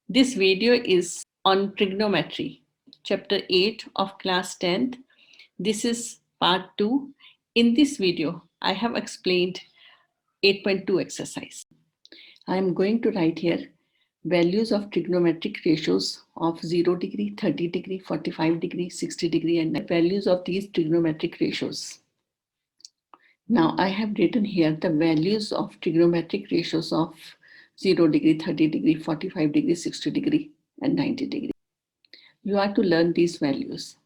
This video is on trigonometry, chapter 8 of class 10th. This is part 2. In this video, I have explained 8.2 exercise. I am going to write here values of trigonometric ratios of 0 degree, 30 degree, 45 degree, 60 degree, and values of these trigonometric ratios. Now I have written here the values of trigonometric ratios of 0 degree, 30 degree, 45 degree, 60 degree, and 90 degree. You are to learn these values.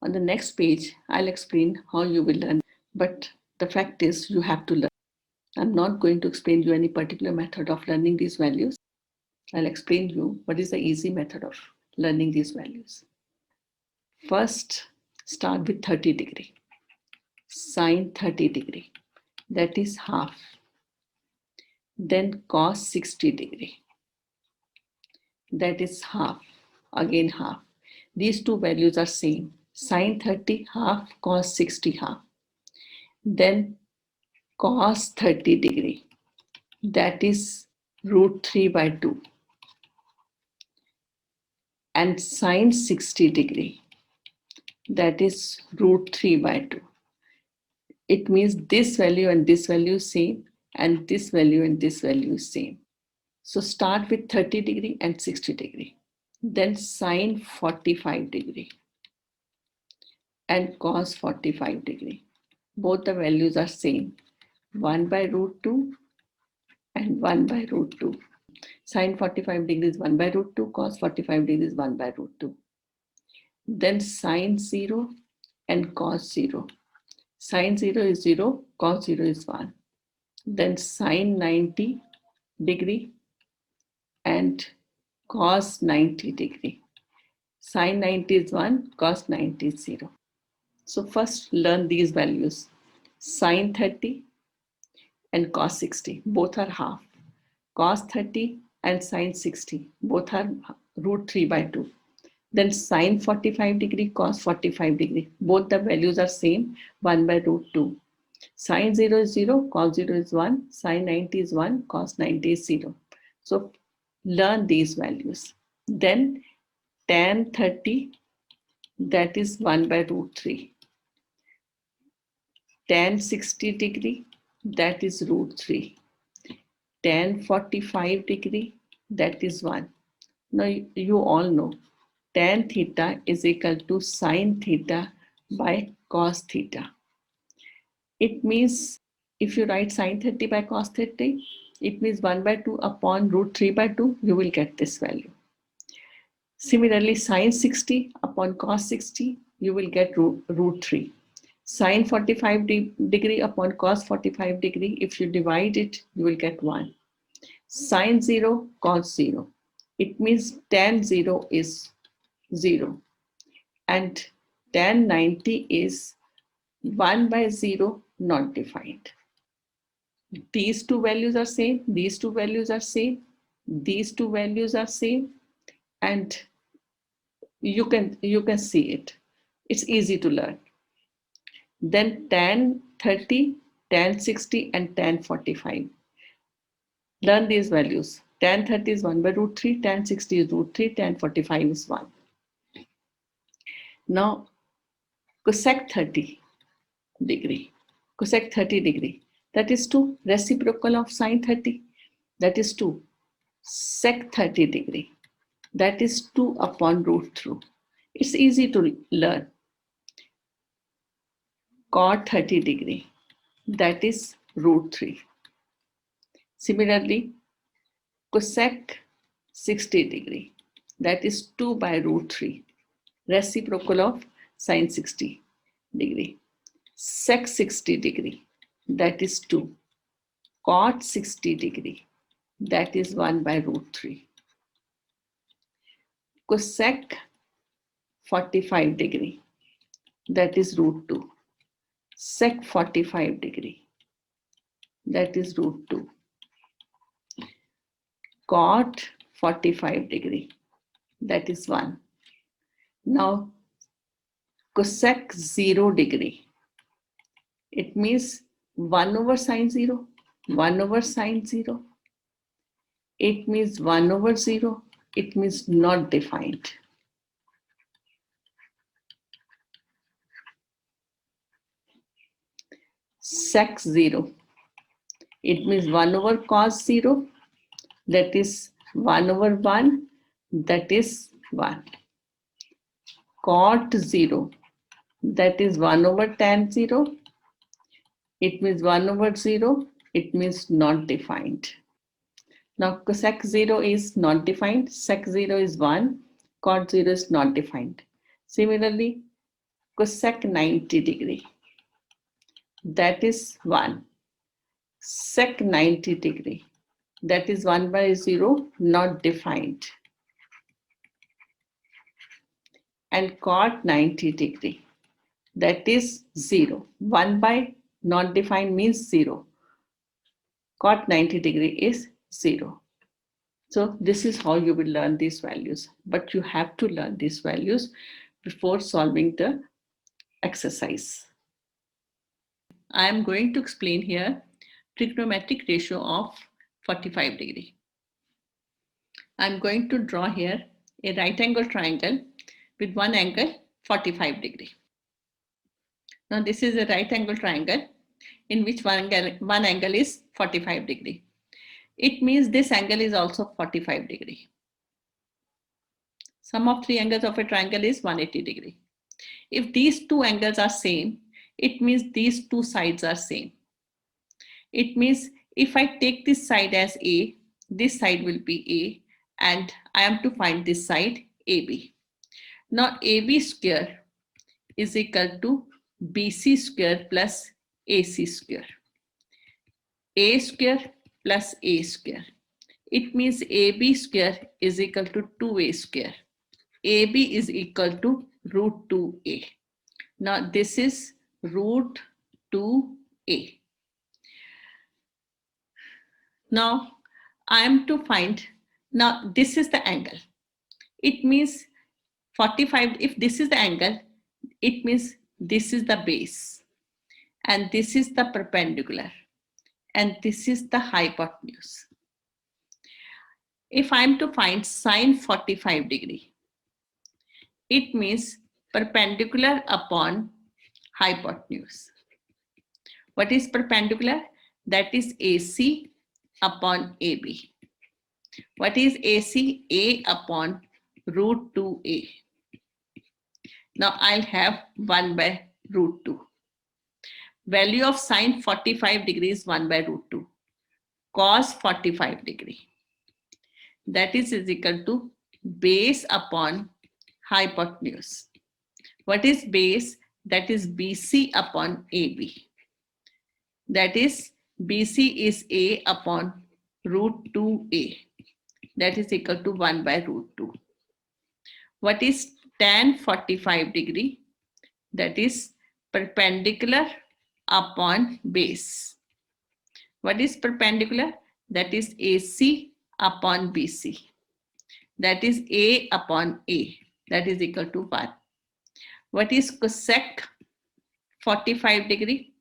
On the next page, I'll explain how you will learn, but the fact is you have to learn. I'm not going to explain you any particular method of learning these values. I'll explain you what is the easy method of learning these values. First, start with 30 degree. Sine 30 degree, that is half. Then cos 60 degree, that is half, again half. These two values are same. Sine 30 half, cos 60 half. Then cos 30 degree, that is root 3 by 2. And sine 60 degree, that is root 3 by 2. It means this value and this value is same, and this value and this value is same. So start with 30 degree and 60 degree. Then sine 45 degree and cos 45 degree. Both the values are same. 1 by root 2 and 1 by root 2. Sine 45 degrees 1 by root 2, cos 45 degrees 1 by root 2. Then sine 0 and cos 0. Sine 0 is 0, cos 0 is 1. Then sine 90 degree and cos 90 degree. Sine 90 is 1, cos 90 is 0. So first learn these values. Sine 30 and cos 60, both are half. Cos 30 and sine 60, both are root 3 by 2. Then sine 45 degree, cos 45 degree, both the values are same, 1 by root 2. Sine 0 is 0, cos 0 is 1, sine 90 is 1, cos 90 is 0. So learn these values. Then tan 30, that is 1 by root 3. Tan 60 degree, that is root 3. Tan 45 degree, that is 1. Now you all know tan theta is equal to sine theta by cos theta. It means if you write sine 30 by cos 30, it means 1 by 2 upon root 3 by 2, you will get this value. Similarly, sine 60 upon cos 60, you will get root 3. Sine 45 degree upon cos 45 degree, if you divide it, you will get 1. Sine 0, cos 0. It means tan 0 is 0. And tan 90 is 1 by 0 not defined. These two values are same, these two values are same, these two values are same, and you can see it. It's easy to learn. Then tan 30, tan 60, and tan 45. Learn these values. Tan 30 is 1 by root 3, tan 60 is root 3, tan 45 is 1. Now, cosec 30 degree. Cosec 30 degree. That is 2. Reciprocal of sine 30. That is 2. Sec 30 degree. That is 2 upon root 3. It's easy to learn. Cot 30 degree. That is root 3. Similarly, cosec 60 degree. That is 2 by root 3. Reciprocal of sine 60 degree. Sec 60 degree. That is 2. Cot 60 degree. That is 1 by root 3. Cosec 45 degree. That is root 2. Sec 45 degree. That is root 2. Cot 45 degree. That is 1. Now, cosec 0 degree. It means 1 over sine 0. 1 over sine 0. It means 1 over 0. it means not defined. Sec 0, it means 1 over cos 0, that is 1 over 1, that is 1. Cot 0, that is 1 over tan 0, it means 1 over 0, it means not defined. Now cosec 0 is not defined, sec 0 is 1, cot 0 is not defined. Similarly, cosec 90 degree, that is 1. Sec 90 degree, that is 1 by 0, not defined. And cot 90 degree, that is 0. 1 by not defined means 0. Cot 90 degree is 0. So this is how you will learn these values. But you have to learn these values before solving the exercise. I am going to explain here trigonometric ratio of 45 degree. I am going to draw here a right angle triangle with one angle 45 degree. Now this is a right angle triangle in which one angle is 45 degree. It means this angle is also 45 degree. Sum of three angles of a triangle is 180 degree. If these two angles are same, it means these two sides are same. It means if I take this side as A, this side will be A, and I am to find this side AB. Now AB square is equal to BC square plus AC square. A square plus A square. It means AB square is equal to 2A square. AB is equal to root 2A. Now this is root 2A. Now I am to find, now this is the angle. It means 45, if this is the angle, it means this is the base and this is the perpendicular and this is the hypotenuse. If I am to find sine 45 degree, it means perpendicular upon hypotenuse. What is perpendicular? That is AC upon AB. What is AC? A upon root 2A. Now I'll have 1 by root 2. Value of sine 45 degrees 1 by root 2. Cos 45 degree. That is equal to base upon hypotenuse. What is base? That is BC upon AB. That is BC is A upon root 2A. That is equal to 1 by root 2. What is tan 45 degree? That is perpendicular upon base. What is perpendicular? That is AC upon BC. That is A upon A. That is equal to 1. What is cosec 45 degree?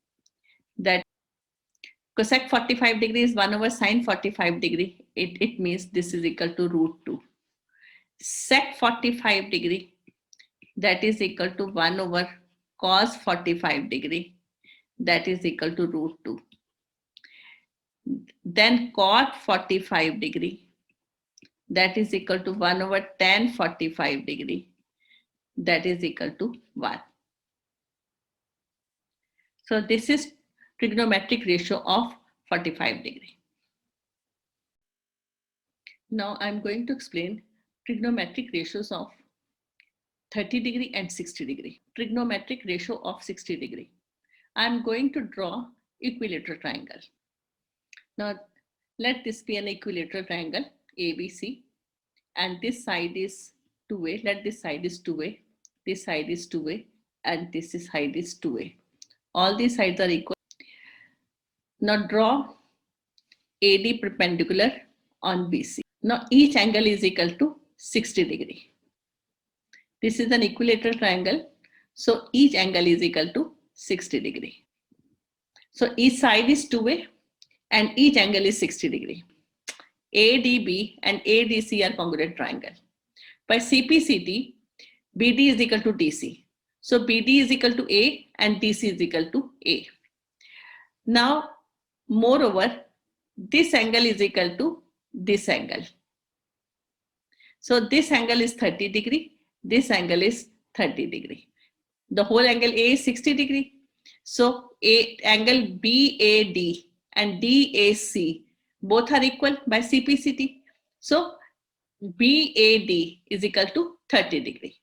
That cosec 45 degree is 1 over sine 45 degree. It means this is equal to root 2. Sec 45 degree, that is equal to 1 over cos 45 degree. That is equal to root 2. Then cot 45 degree, that is equal to 1 over tan 45 degree. That is equal to 1. So this is trigonometric ratio of 45 degree. Now I'm going to explain trigonometric ratios of 30 degree and 60 degree. Trigonometric ratio of 60 degree. I'm going to draw equilateral triangle. Now let this be an equilateral triangle ABC, and this side is 2A. Let this side is 2A, this side is 2A, and this side is 2A. All these sides are equal. Now draw AD perpendicular on BC. Now each angle is equal to 60 degree. This is an equilateral triangle, so each angle is equal to 60 degree. So each side is 2A and each angle is 60 degree. ADB and ADC are congruent triangle. By CPCT, BD is equal to DC. So BD is equal to A and DC is equal to A. Now, moreover, this angle is equal to this angle. So this angle is 30 degree, this angle is 30 degree. The whole angle A is 60 degree. So angle BAD and DAC both are equal by CPCT. So BAD is equal to 30 degree.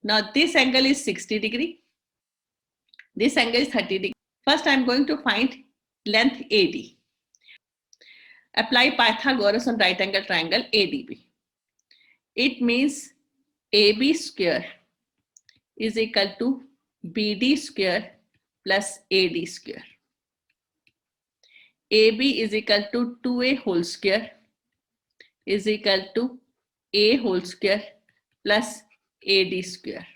Now this angle is 60 degree. This angle is 30 degree. First, I'm going to find length AD. Apply Pythagoras on right angle triangle ADB. It means AB square is equal to BD square plus AD square. AB is equal to 2A whole square is equal to A whole square plus AD square.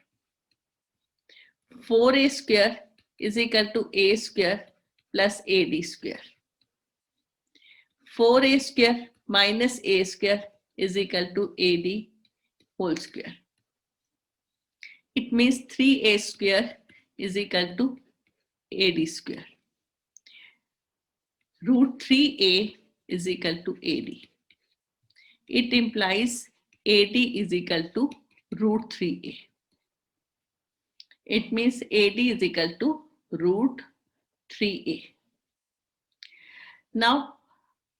4A square is equal to A square plus AD square. 4A square minus A square is equal to AD whole square. It means 3A square is equal to AD square. Root 3A is equal to AD. It implies AD is equal to root 3A. It means AD is equal to root 3A. Now,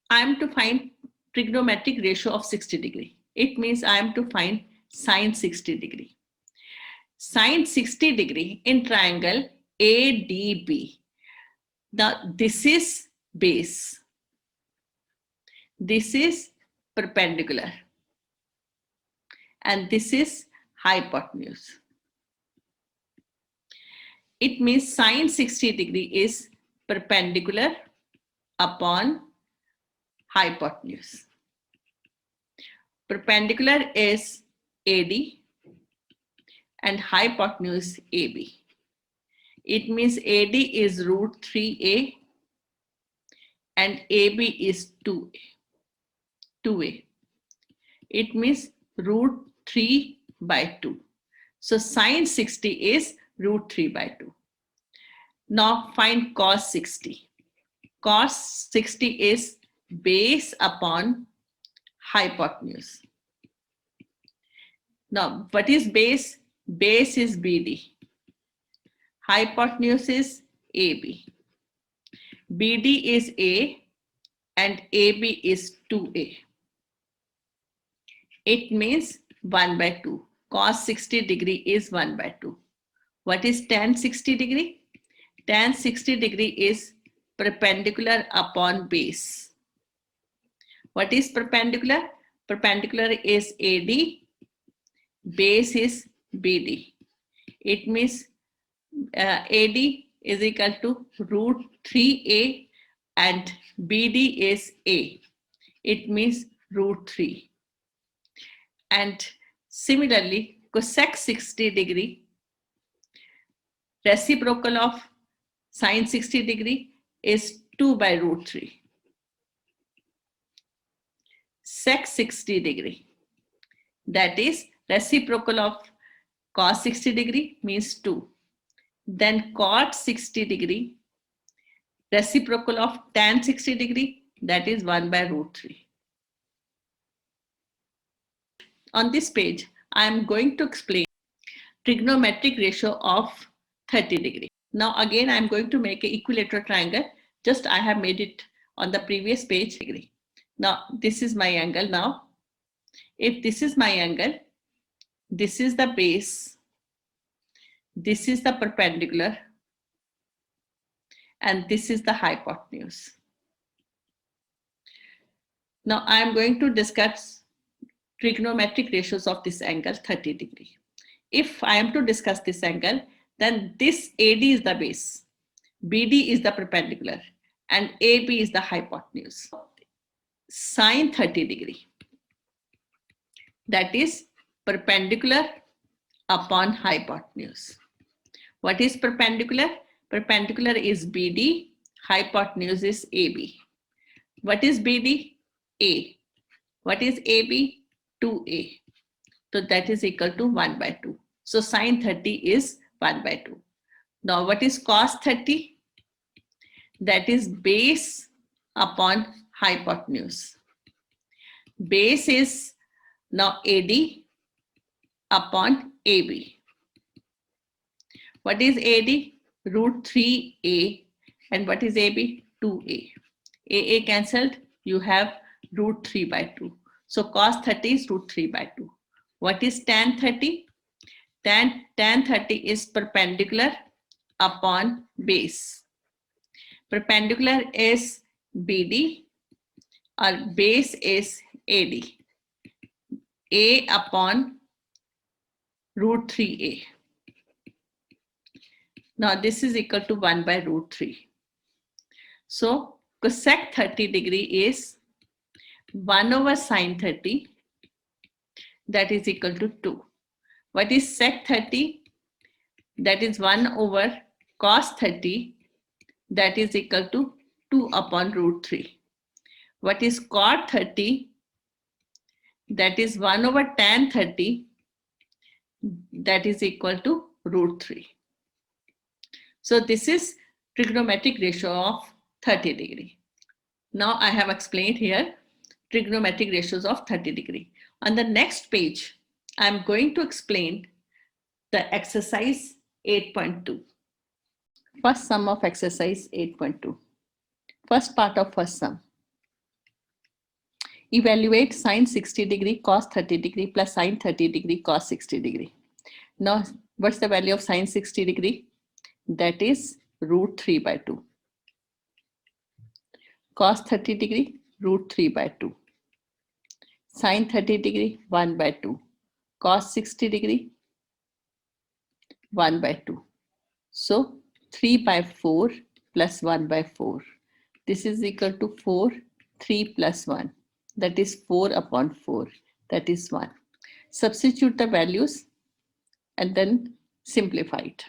I am to find trigonometric ratio of 60 degree. It means I am to find sine 60 degree. Sine 60 degree in triangle ADB. Now, this is base. This is perpendicular. And this is hypotenuse. It means sine 60 degree is perpendicular upon hypotenuse. Perpendicular is AD and hypotenuse AB. It means AD is root 3A and AB is 2A. It means root 3 by 2. So sine 60 is root 3 by 2. Now find cos 60. Cos 60 is base upon hypotenuse. Now, what is base? Base is BD. Hypotenuse is AB. BD is A and AB is 2A. It means 1 by 2. Cos 60 degree is 1 by 2. What is tan 60 degree? Tan 60 degree is perpendicular upon base. What is perpendicular? Perpendicular is AD, base is BD. It means AD is equal to root 3A and BD is A. It means root 3. And similarly, cosec 60 degree, reciprocal of sine 60 degree is 2 by root 3. Sec 60 degree, that is reciprocal of cos 60 degree means 2. Then cot 60 degree, reciprocal of tan 60 degree, that is 1 by root 3. On this page, I am going to explain trigonometric ratio of 30 degree. Now again, I am going to make an equilateral triangle. Just I have made it on the previous page. Now this is my angle now. If this is my angle, this is the base, this is the perpendicular, and this is the hypotenuse. Now I am going to discuss trigonometric ratios of this angle 30 degree. If I am to discuss this angle, then this AD is the base, BD is the perpendicular, and AB is the hypotenuse. Sine 30 degree, that is perpendicular upon hypotenuse. What is perpendicular? Perpendicular is BD, hypotenuse is AB. What is BD? A. What is AB? 2A. So that is equal to 1 by 2. So sine 30 is 1 by 2. Now what is cos 30? That is base upon hypotenuse. Base is now AD upon AB. What is AD? Root 3A. And what is AB? 2A. AA cancelled. You have root 3 by 2. So cos 30 is root 3 by 2. What is tan 30? Tan 30 is perpendicular upon base. Perpendicular is BD or base is AD. A upon root 3A. Now this is equal to 1 by root 3. So cosec 30 degree is 1 over sine 30, that is equal to 2. What is sec 30? That is 1 over cos 30, that is equal to 2 upon root 3. What is cot 30? That is 1 over tan 30, that is equal to root 3. So this is trigonometric ratio of 30 degree. Now I have explained here trigonometric ratios of 30 degree. On the next page, I'm going to explain the exercise 8.2. First sum of exercise 8.2. First part of first sum. Evaluate sine 60 degree cos 30 degree plus sine 30 degree cos 60 degree. Now, what's the value of sine 60 degree? That is root 3 by 2. Cos 30 degree, root 3 by 2. Sine 30 degree, 1 by 2. Cos 60 degree, 1 by 2. So 3 by 4 plus 1 by 4. This is equal to 4, 3 plus 1. That is 4 upon 4. That is 1. Substitute the values and then simplify it.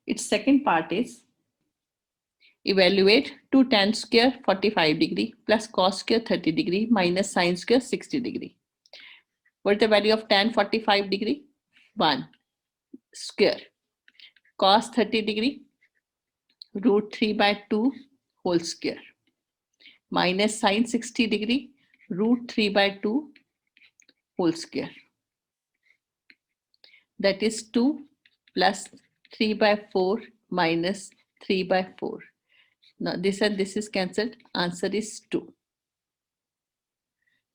Its second part is evaluate 2 tan square 45 degree plus cos square 30 degree minus sine square 60 degree. What is the value of tan 45 degree? 1 square. Cos 30 degree, root 3 by 2 whole square. Minus sine 60 degree, root 3 by 2 whole square. That is 2 plus 3 by 4 minus 3 by 4. Now this and this is cancelled. Answer is 2.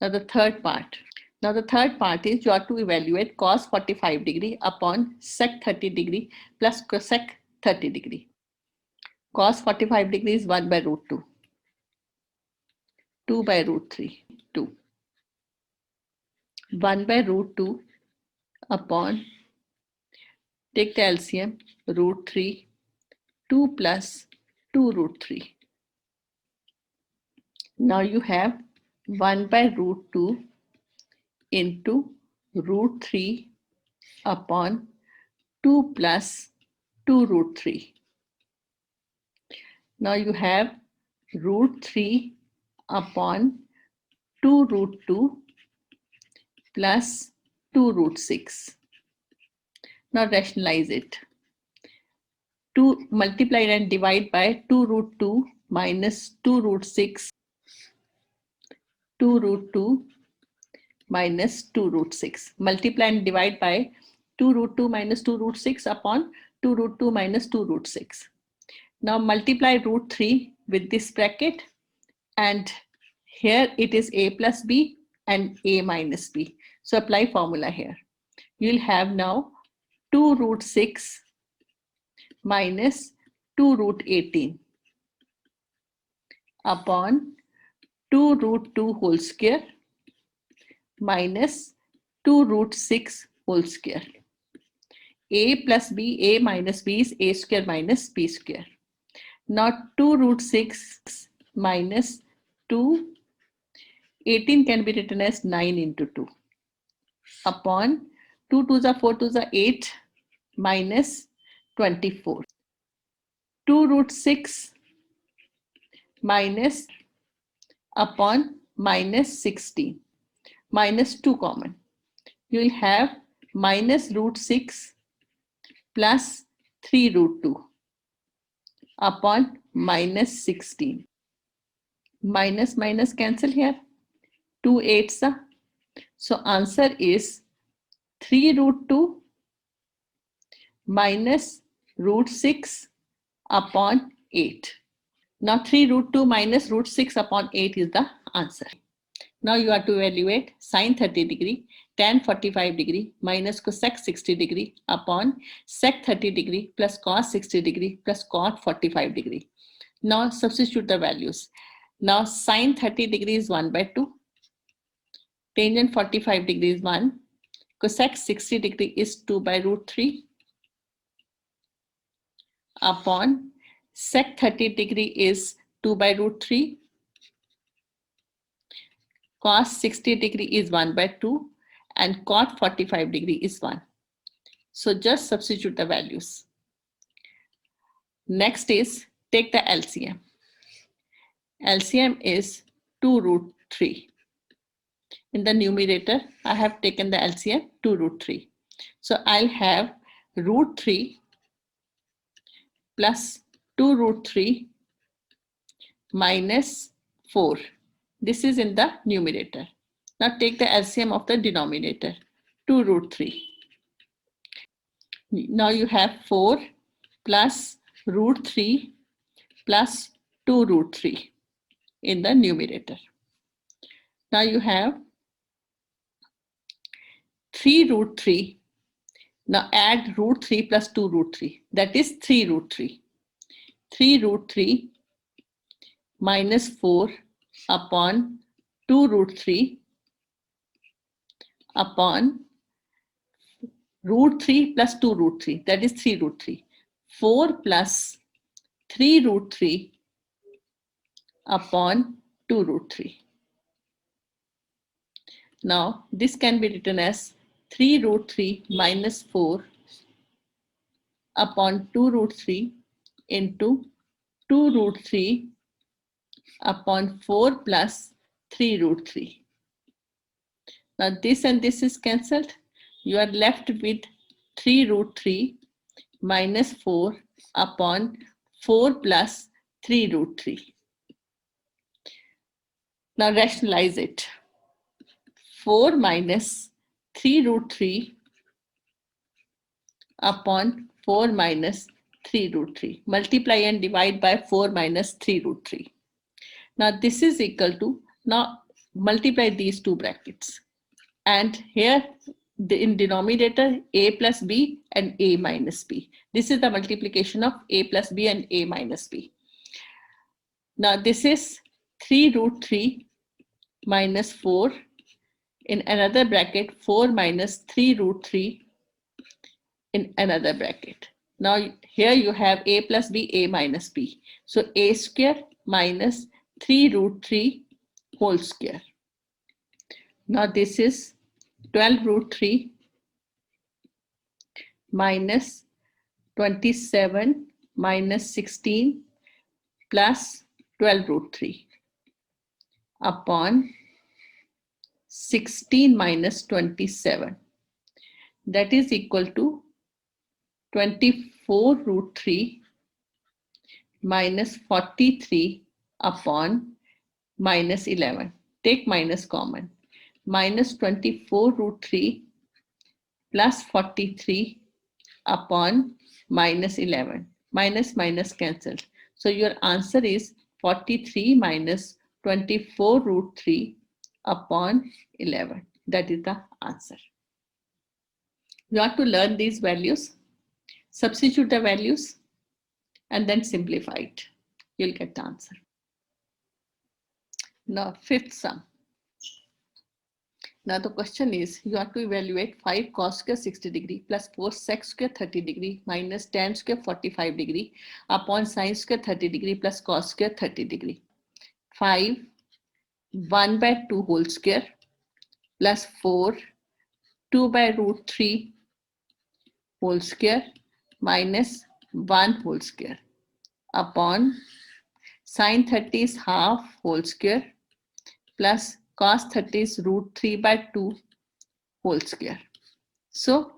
Now the third part. Now the third part is you have to evaluate cos 45 degree upon sec 30 degree plus cosec 30 degree. Cos 45 degree is 1 by root 2. 2 by root 3. 2. 1 by root 2 upon, take the LCM, root 3, 2 plus 2 root 3. Now you have 1 by root 2 into root 3 upon 2 plus 2 root 3. Now you have root 3 upon 2 root 2 plus 2 root 6. Now rationalize it. 2 multiplied and divide by 2 root 2 minus 2 root 6. 2 root 2 minus 2 root 6. Multiply and divide by 2 root 2 minus 2 root 6 upon 2 root 2 minus 2 root 6. Now multiply root 3 with this bracket, and here it is a plus b and a minus b. So apply formula here. You'll have now 2 root 6 minus 2 root 18 upon 2 root 2 whole square minus 2 root 6 whole square. A plus b, a minus b is a square minus b square. Now 2 root 6 minus 2, 18 can be written as 9 into 2 upon 2 2s are 4 2s are 8 minus 24. 2 root 6 minus upon minus 16, minus 2 common. You will have minus root 6 plus 3 root 2 upon minus 16. Minus minus cancel here. 2 8s. So answer is 3 root 2 minus root 6 upon 8. Now 3 root 2 minus root 6 upon 8 is the answer. Now you have to evaluate sine 30 degree, tan 45 degree minus cosec 60 degree upon sec 30 degree plus cos 60 degree plus cot 45 degree. Now substitute the values. Now sine 30 degree is 1 by 2. Tangent 45 degree is 1. Cosec 60 degree is 2 by root 3 upon sec 30 degree is 2 by root 3. Cos 60 degree is 1 by 2 and cot 45 degree is 1. So just substitute the values. Next is take the LCM. LCM is 2 root 3. In the numerator, I have taken the LCM 2 root 3. So I'll have root 3 plus 2 root 3 minus 4. This is in the numerator. Now take the LCM of the denominator, 2 root 3. Now you have 4 plus root 3 plus 2 root 3 in the numerator. Now you have 3 root 3. Now add root 3 plus 2 root 3. That is 3 root 3. 3 root 3 minus 4 upon 2 root 3 upon root 3 plus 2 root 3. That is 3 root 3. 4 plus 3 root 3 upon 2 root 3. Now this can be written as 3 root 3 minus 4 upon 2 root 3 into 2 root 3 upon 4 plus 3 root 3. Now this and this is cancelled. You are left with 3 root 3 minus 4 upon 4 plus 3 root 3. Now rationalize it. 4 minus 3 root 3 upon 4 minus 3 root 3. Multiply and divide by 4 minus 3 root 3. Now this is equal to, now multiply these two brackets. And here in denominator a plus b and a minus b. This is the multiplication of a plus b and a minus b. Now this is 3 root 3 minus 4. In another bracket, 4 minus 3 root 3 in another bracket. Now here you have a plus b, a minus b. So a square minus 3 root 3 whole square. Now this is 12 root 3 minus 27 minus 16 plus 12 root 3 upon 16 minus 27. That is equal to 24 root 3 minus 43 upon minus 11. Take minus common. Minus 24 root 3 plus 43 upon minus 11. Minus minus cancelled. So your answer is 43 minus 24 root 3 upon 11. That is the answer. You have to learn these values, substitute the values, and then simplify it. You'll get the answer. Now, fifth sum. Now the question is, you have to evaluate 5 cos square 60 degree plus 4 sec square 30 degree minus tan square 45 degree upon sin square 30 degree plus cos square 30 degree. 5 1 by 2 whole square plus 4 2 by root 3 whole square minus 1 whole square upon sin 30 is half whole square plus cos 30 is root 3 by 2 whole square. So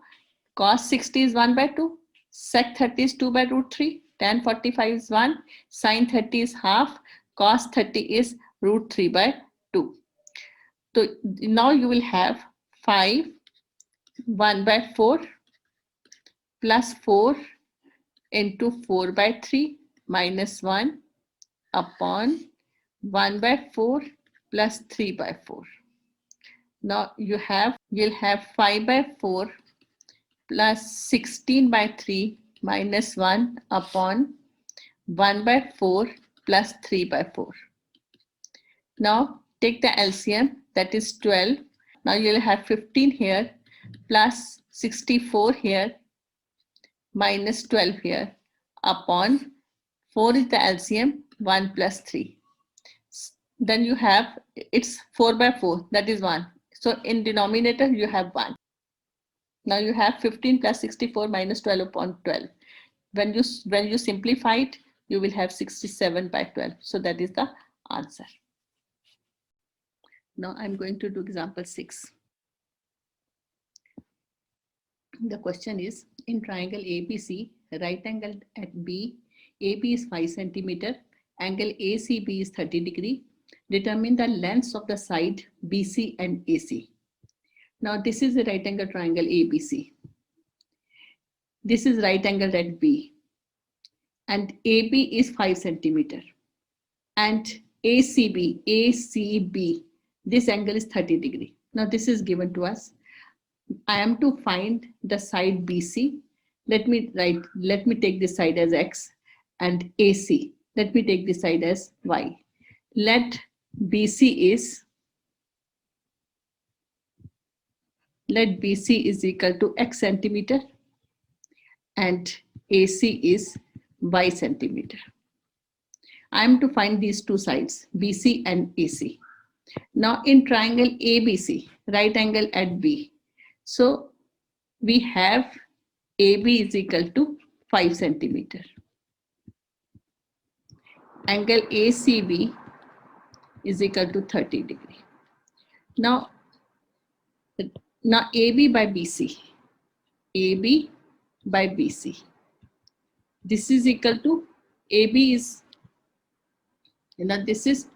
cos 60 is 1 by 2, sec 30 is 2 by root 3, tan 45 is 1, sin 30 is half, cos 30 is root 3 by 2. So now you will have 5 1 by 4 plus 4 into 4 by 3 minus 1 upon 1 by 4 plus 3 by 4. Now you'll have 5 by 4 plus 16 by 3 minus 1 upon 1 by 4 plus 3 by 4. Now take the LCM, that is 12. Now you'll have 15 here plus 64 here minus 12 here upon 4 is the LCM, 1 plus 3. Then you have, it's 4 by 4, that is 1. So in denominator, you have 1. Now you have 15 plus 64 minus 12 upon 12. When you simplify it, you will have 67 by 12. So that is the answer. Now I'm going to do example 6. The question is, in triangle ABC, right angle at B, AB is 5 centimeter, angle ACB is 30 degree. Determine the lengths of the side BC and AC. Now this is the right angle triangle ABC. This is right angle at B. And AB is 5 centimeter. And ACB, this angle is 30 degree. Now this is given to us. I am to find the side BC. Let me take this side as X, and AC. Let me take this side as Y. Let BC is equal to X centimeter and AC is Y centimeter. I am to find these two sides, BC and AC. Now in triangle ABC, right angle at B. So we have AB is equal to 5 centimeter. Angle ACB is equal to 30 degree. Now AB by BC. AB by BC. This is equal to AB is, this is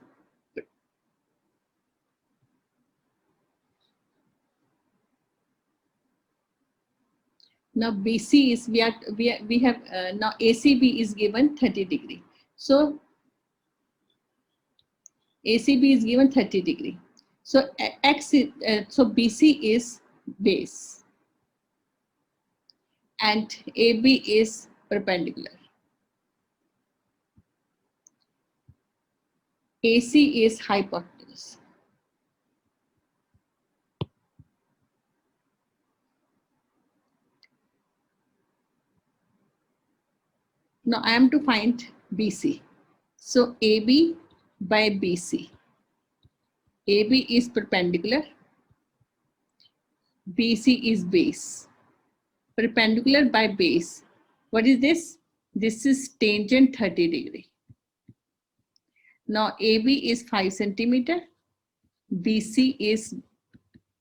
now BC is we have now ACB is given 30 degree. So ACB is given 30 degree. So X is, so BC is base and AB is perpendicular. AC is hypotenuse. Now I am to find BC. So AB by BC. AB is perpendicular. BC is base. Perpendicular by base. What is this? This is tangent 30 degree. Now AB is 5 centimeter. BC is,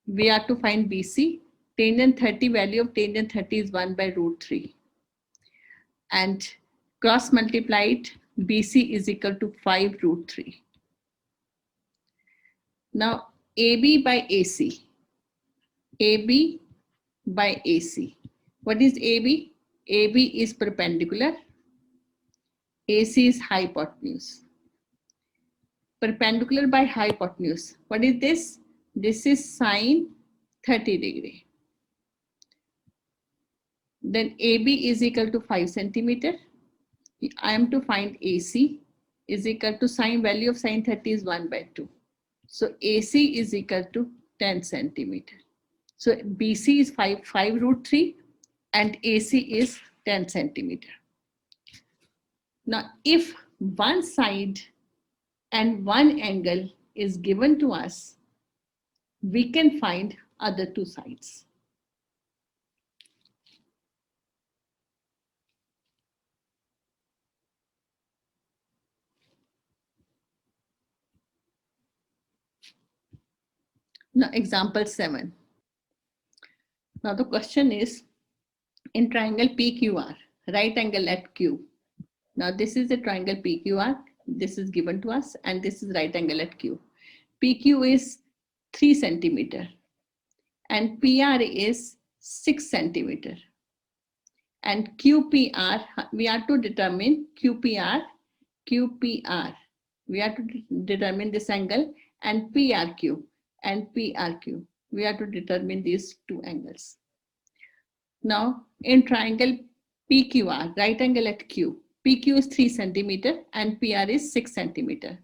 we are to find BC. Tangent 30, value of tangent 30 is 1 by root 3. And cross multiplied, BC is equal to 5 root 3. Now AB by AC. AB by AC. What is AB? AB is perpendicular. AC is hypotenuse. Perpendicular by hypotenuse. What is this? This is sine 30 degree. Then AB is equal to 5 centimeter. I am to find AC is equal to sine, value of sine 30 is 1 by 2. So AC is equal to 10 centimeter. So BC is 5 root 3 and AC is 10 centimeter. Now if one side and one angle is given to us, we can find other two sides. Now, example 7. Now, the question is, in triangle PQR, right angle at Q. Now, this is a triangle PQR. This is given to us, and this is right angle at Q. PQ is 3 centimeter, and PR is 6 centimeter. And QPR, we are to determine QPR. We are to determine this angle, and PRQ. We are to determine these two angles. Now, in triangle PQR, right angle at Q, PQ is 3 centimeter and PR is 6 centimeter.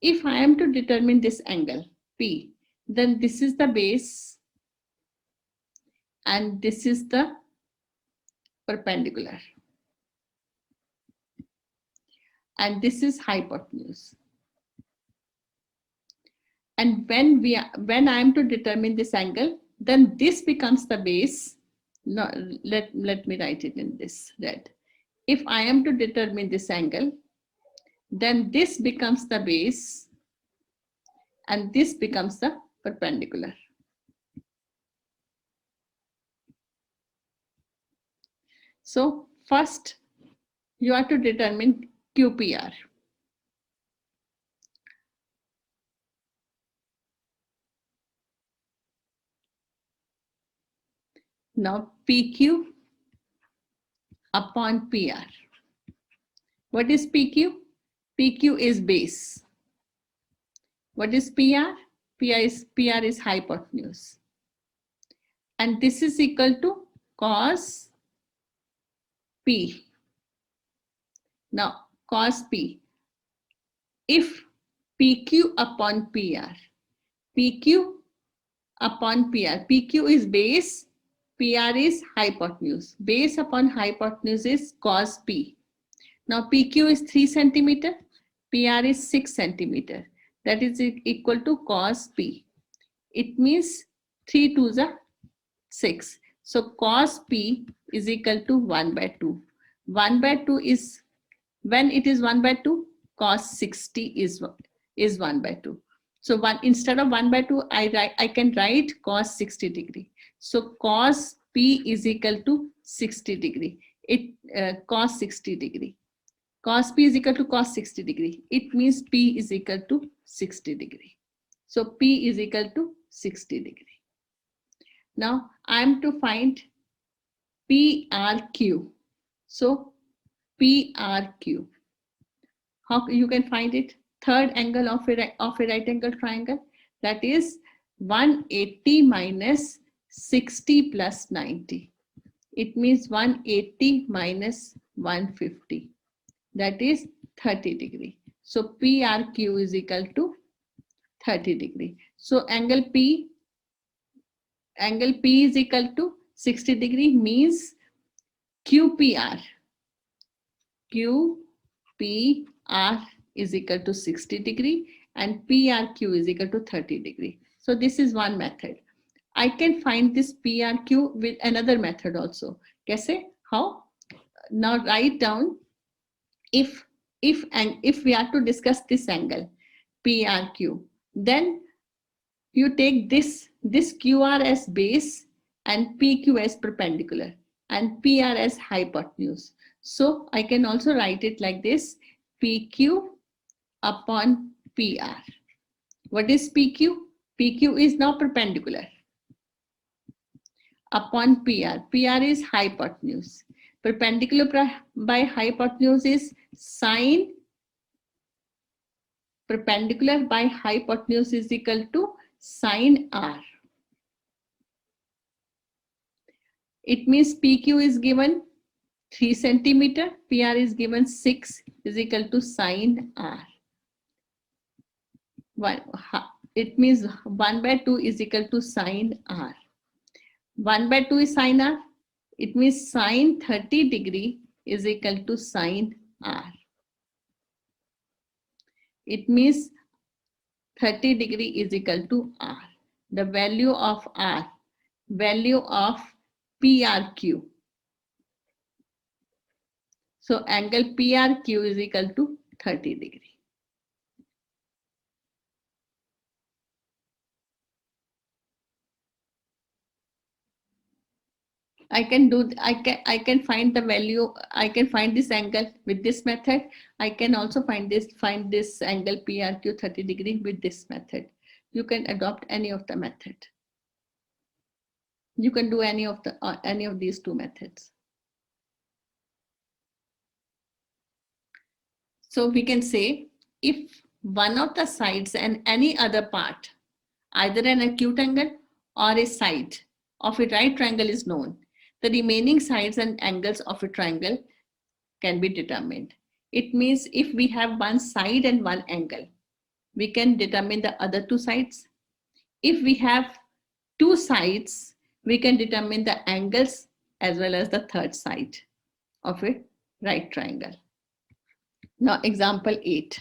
If I am to determine this angle, P, then this is the base and this is the perpendicular. And this is hypotenuse. And when I am to determine this angle, then this becomes the base. No, let me write it in this red. If I am to determine this angle, then this becomes the base and this becomes the perpendicular. So first you are to determine QPR. Now PQ upon PR. What is PQ? PQ is base. What is PR? PR is hypotenuse. And this is equal to cos P. Now cos P. If PQ upon PR, PQ upon PR, PQ is base, PR is hypotenuse. Base upon hypotenuse is cos P. Now PQ is 3 centimeter, PR is 6 centimeter. That is equal to cos P. It means 3 2s are 6. So cos P is equal to 1 by 2. 1 by 2 is, when it is 1 by 2, cos 60 is 1 by 2. So instead of 1 by 2, I can write cos 60 degree. So cos P is equal to 60 degree. Cos 60 degree. Cos P is equal to cos 60 degree. It means P is equal to 60 degree. So P is equal to 60 degree. Now I am to find PRQ. So PRQ. How you can find it? Third angle of a right angle triangle, that is 180 minus 60 plus 90. It means 180 minus 150. That is 30 degree. So PRQ is equal to 30 degree. So angle P is equal to 60 degree, means QPR is equal to 60 degree and PRQ is equal to 30 degree. So this is one method. I can find this PRQ with another method also. Kaise? How? Now write down, if we are to discuss this angle PRQ, then you take this QR as base and PQ as perpendicular and PR as hypotenuse. So I can also write it like this, PQ upon PR. What is PQ? PQ is now perpendicular upon PR. PR is hypotenuse. Perpendicular by hypotenuse is sine. Perpendicular by hypotenuse is equal to sine R. It means PQ is given 3 centimeter, PR is given 6, is equal to sine R. It means 1 by 2 is equal to sine R. 1 by 2 is sine R. It means sine 30 degree is equal to sine R. It means 30 degree is equal to R. The value of R, value of PRQ. So angle PRQ is equal to 30 degree. I can find the value. I can find this angle with this method. I can also find this angle PRQ 30 degree with this method. You can adopt any of the method. You can do any of these two methods. So we can say if one of the sides and any other part, either an acute angle or a side of a right triangle is known, the remaining sides and angles of a triangle can be determined. It means if we have one side and one angle, we can determine the other two sides. If we have two sides, we can determine the angles as well as the third side of a right triangle. Now, example 8.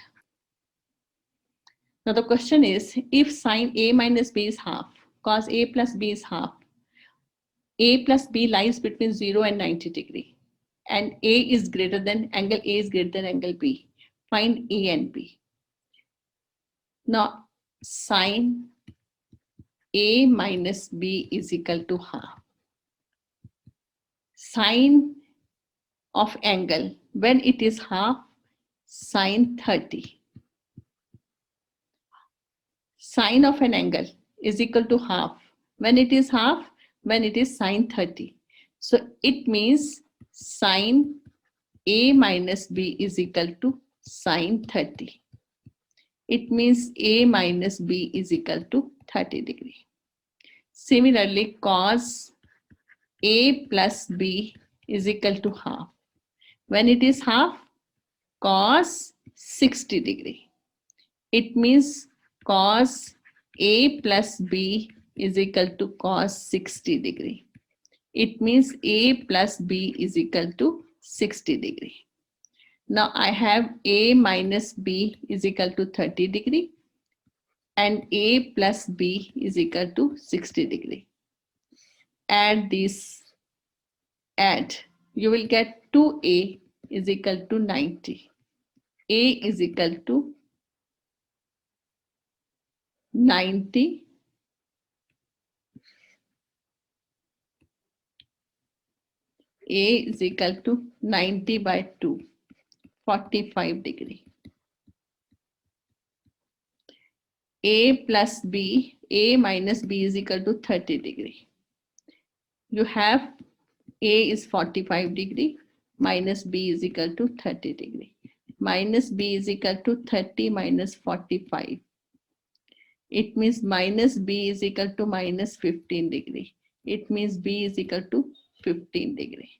Now, the question is, if sine A minus B is half, cos A plus B is half, A plus B lies between 0 and 90 degree, and angle A is greater than angle B. Find A and B. Now, sine A minus B is equal to half. Sine of angle, when it is half, sine 30. Sine of an angle is equal to half. When it is half, when it is sine 30. So it means sine A minus B is equal to sine 30. It means A minus B is equal to 30 degree. Similarly, cos A plus B is equal to half. When it is half, cos 60 degree. It means cos A plus B is equal to cos 60 degree. It means A plus B is equal to 60 degree. Now I have A minus B is equal to 30 degree and A plus B is equal to 60 degree. Add this, you will get 2A is equal to 90. A is equal to 90. A is equal to 90 by 2, 45 degree. A plus B, A minus B is equal to 30 degree. You have A is 45 degree, minus B is equal to 30 degree. Minus B is equal to 30 minus 45. It means minus B is equal to minus 15 degree. It means B is equal to 15 degree.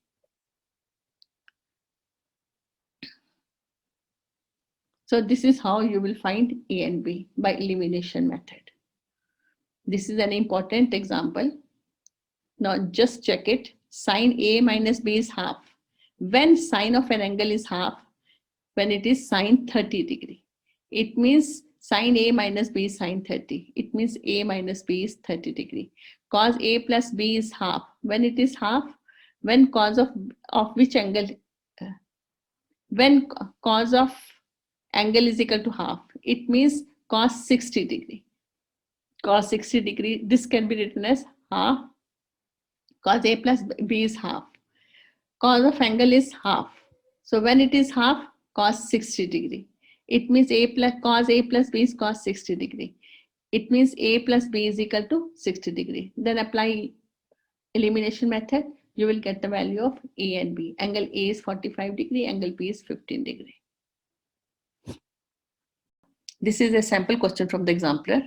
So this is how you will find A and B by elimination method. This is an important example. Now just check it. Sine A minus B is half. When sine of an angle is half, when it is sine 30 degree, it means sine A minus B is sine 30. It means A minus B is 30 degree. Cos A plus B is half. When it is half, when cos of which angle? When cos of angle is equal to half, it means cos 60 degree. Cos 60 degree, this can be written as half. Cos A plus B is half. Cos of angle is half. So when it is half, cos 60 degree. It means cos A plus B is cos 60 degree. It means A plus B is equal to 60 degree. Then apply elimination method. You will get the value of A and B. Angle A is 45 degree, angle B is 15 degree. This is a sample question from the exemplar.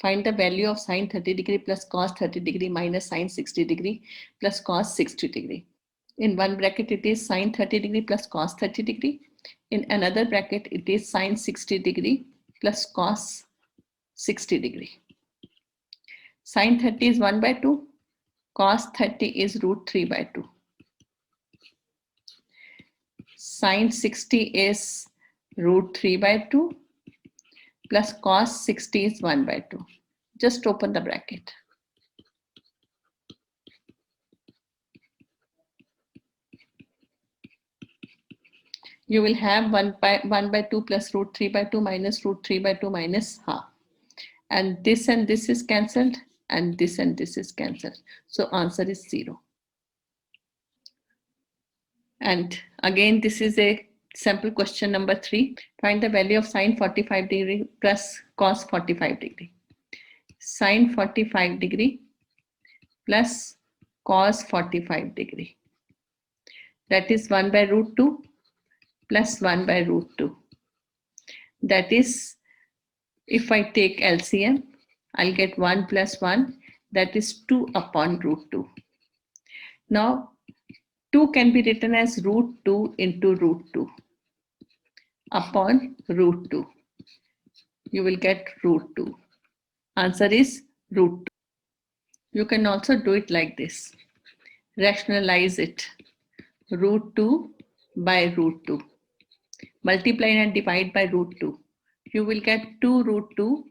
Find the value of sine 30 degree plus cos 30 degree minus sine 60 degree plus cos 60 degree. In one bracket, it is sine 30 degree plus cos 30 degree. In another bracket, it is sine 60 degree plus cos 60 degree. Sine 30 is 1 by 2. Cos 30 is root 3 by 2. Sine 60 is root 3 by 2 plus cos 60 is 1 by 2. Just open the bracket. You will have 1 by 2 plus root 3 by 2 minus root 3 by 2 minus half. And this is cancelled, and this is cancelled. So answer is 0. And again, this is a sample question number 3. Find the value of sine 45 degree plus cos 45 degree. Sine 45 degree plus cos 45 degree. That is 1 by root 2 plus 1 by root 2. That is, if I take LCM, I'll get 1 plus 1. That is 2 upon root 2. Now, 2 can be written as root 2 into root 2 upon root 2. You will get root 2. Answer is root 2. You can also do it like this. Rationalize it. Root 2 by root 2. Multiply and divide by root 2. You will get 2 root 2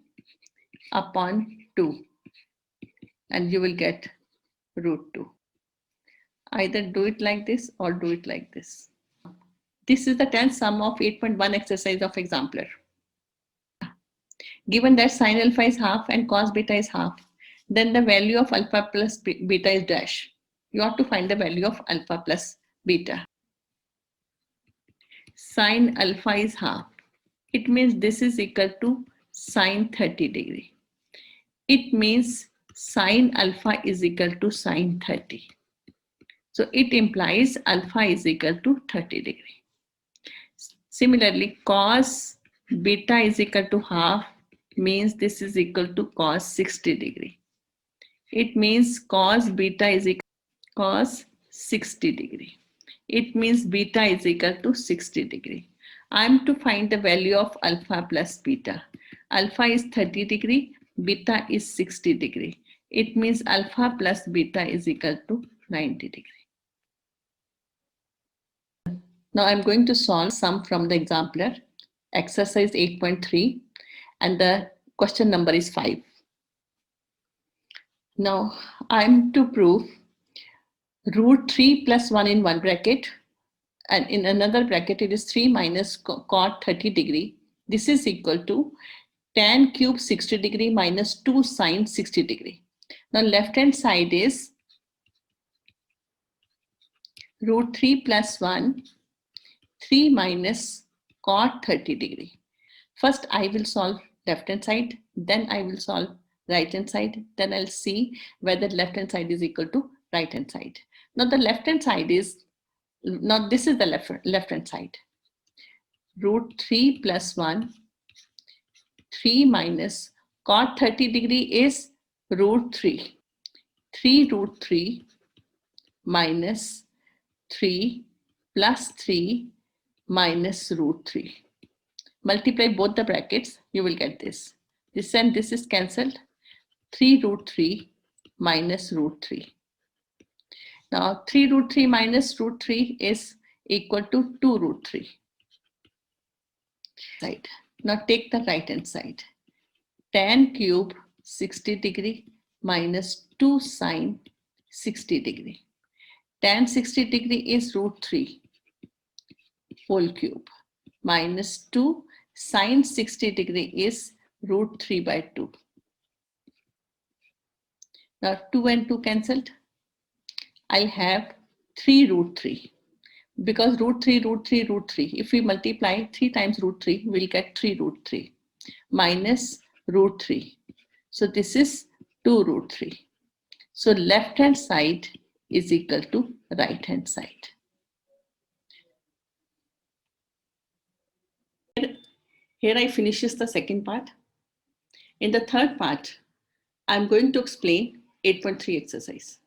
upon 2. And you will get root 2. Either do it like this or do it like this. This is the 10th sum of 8.1 exercise of exemplar. Given that sine alpha is half and cos beta is half, then the value of alpha plus beta is dash. You have to find the value of alpha plus beta. Sine alpha is half. It means this is equal to sine 30 degree. It means sine alpha is equal to sine 30. So it implies alpha is equal to 30 degree. Similarly, cos beta is equal to half means this is equal to cos 60 degree. It means cos beta is equal to cos 60 degree. It means beta is equal to 60 degree. I am to find the value of alpha plus beta. Alpha is 30 degree, beta is 60 degree. It means alpha plus beta is equal to 90 degree. Now I'm going to solve sum from the exemplar, exercise 8.3, and the question number is 5. Now I'm to prove root 3 plus 1 in one bracket, and in another bracket it is 3 minus cot 30 degree. This is equal to tan cube 60 degree minus 2 sine 60 degree. Now left hand side is root 3 plus 1, 3 minus cot 30 degree. First I will solve left hand side, then I will solve right hand side, then I'll see whether left hand side is equal to right hand side. Now the left hand side is, now this is the left hand side. Root 3 plus 1, 3 minus cot 30 degree is root 3. 3 root 3 minus 3 plus 3 minus root 3. Multiply both the brackets, you will get this. This and this is cancelled. 3 root 3 minus root 3. Now 3 root 3 minus root 3 is equal to 2 root 3. Side. Now take the right hand side. Tan cube 60 degree minus 2 sine 60 degree. Tan 60 degree is root 3 whole cube minus 2 sine 60 degree is root 3 by 2. Now 2 and 2 cancelled. I'll have 3 root 3. Because root 3, root 3, root 3. If we multiply 3 times root 3, we'll get 3 root 3 minus root 3. So this is 2 root 3. So left hand side is equal to right hand side. Here I finishes the second part. In the third part, I'm going to explain 8.3 exercise.